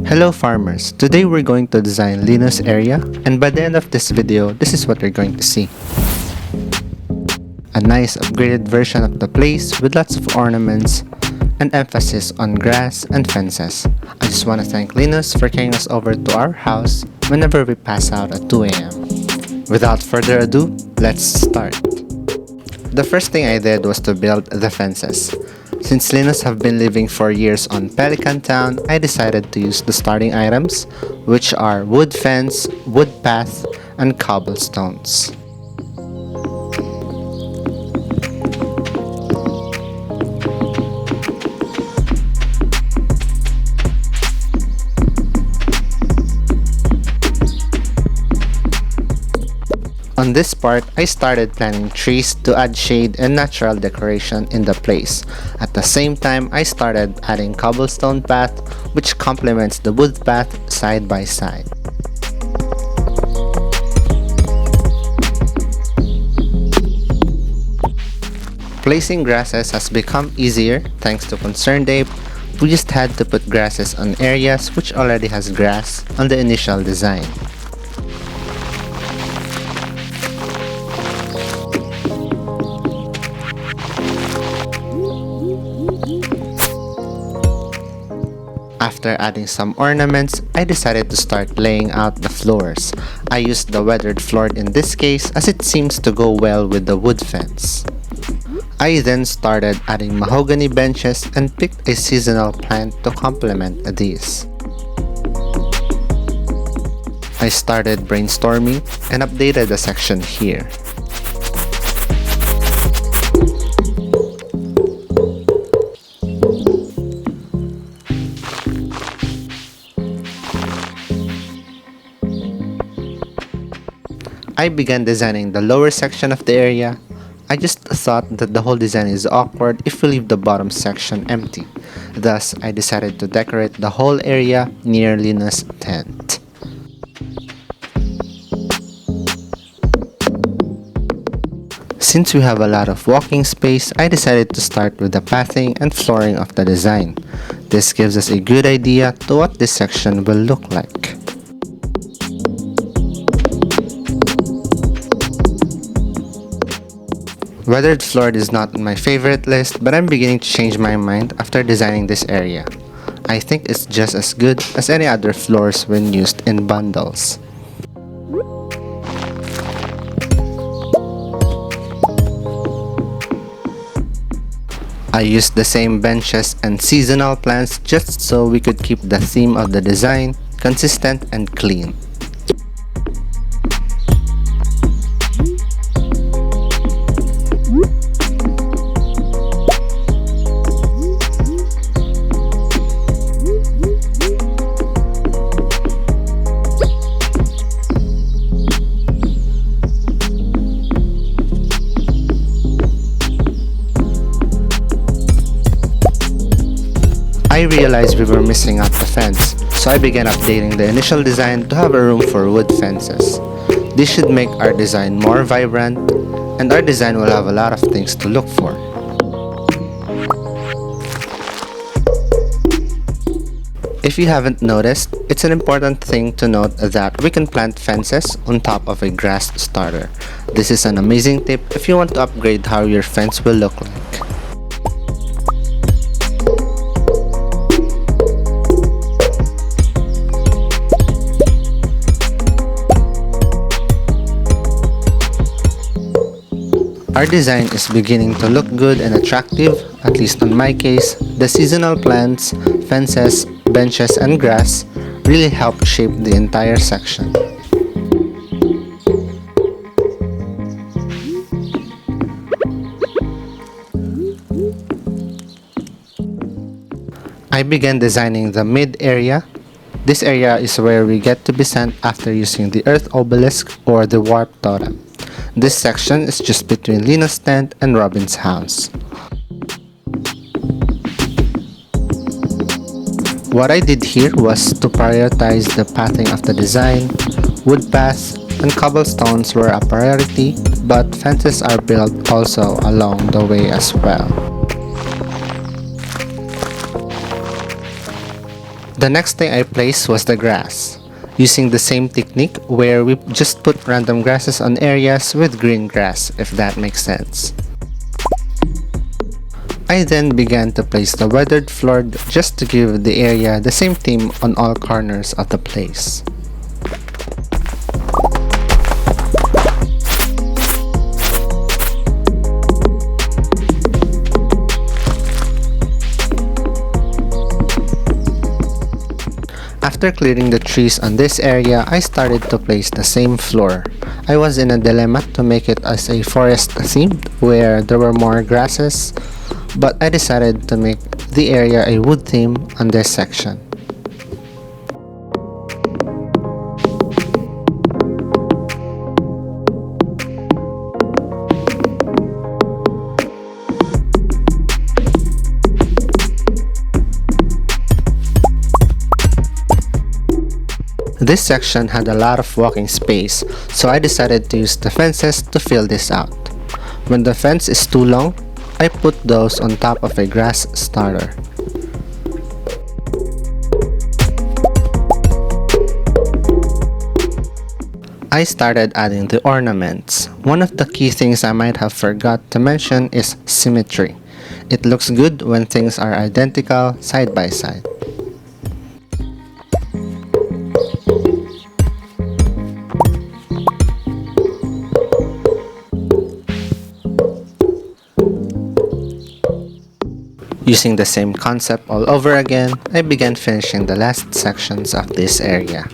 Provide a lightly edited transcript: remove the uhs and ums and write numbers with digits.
Hello farmers, today we're going to design Linus area, and by the end of this video, this is what you're going to see. A nice upgraded version of the place with lots of ornaments and emphasis on grass and fences. I just want to thank Linus for carrying us over to our house whenever we pass out at 2 a.m. Without further ado, let's start. The first thing I did was to build the fences. Since Linus have been living for years on Pelican Town, I decided to use the starting items, which are wood fence, wood path, and cobblestones. On this part, I started planting trees to add shade and natural decoration in the place. At the same time, I started adding cobblestone path, which complements the wood path side by side. Placing grasses has become easier thanks to Concerned Ape. We just had to put grasses on areas which already has grass on the initial design. After adding some ornaments, I decided to start laying out the floors. I used the weathered floor in this case as it seems to go well with the wood fence. I then started adding mahogany benches and picked a seasonal plant to complement these. I started brainstorming and updated the section here. I began designing the lower section of the area. I just thought that the whole design is awkward if we leave the bottom section empty. Thus, I decided to decorate the whole area near Linus' tent. Since we have a lot of walking space, I decided to start with the pathing and flooring of the design. This gives us a good idea to what this section will look like. Weathered floor is not on my favorite list, but I'm beginning to change my mind after designing this area. I think it's just as good as any other floors when used in bundles. I used the same benches and seasonal plants just so we could keep the theme of the design consistent and clean. I realized we were missing out the fence, so I began updating the initial design to have a room for wood fences. This should make our design more vibrant, and our design will have a lot of things to look for. If you haven't noticed, it's an important thing to note that we can plant fences on top of a grass starter. This is an amazing tip if you want to upgrade how your fence will look like. Our design is beginning to look good and attractive, at least in my case. The seasonal plants, fences, benches, and grass really help shape the entire section. I began designing the mid area. This area is where we get to be sent after using the earth obelisk or the warp totem. This section is just between Linus' tent and Robin's house. What I did here was to prioritize the pathing of the design. Wood paths and cobblestones were a priority, but fences are built also along the way as well. The next thing I placed was the grass, using the same technique where we just put random grasses on areas with green grass, if that makes sense. I then began to place the weathered floor just to give the area the same theme on all corners of the place. After clearing the trees on this area, I started to place the same floor. I was in a dilemma to make it as a forest theme where there were more grasses, but I decided to make the area a wood theme on this section. This section had a lot of walking space, so I decided to use the fences to fill this out. When the fence is too long, I put those on top of a grass starter. I started adding the ornaments. One of the key things I might have forgot to mention is symmetry. It looks good when things are identical side by side. Using the same concept all over again, I began finishing the last sections of this area.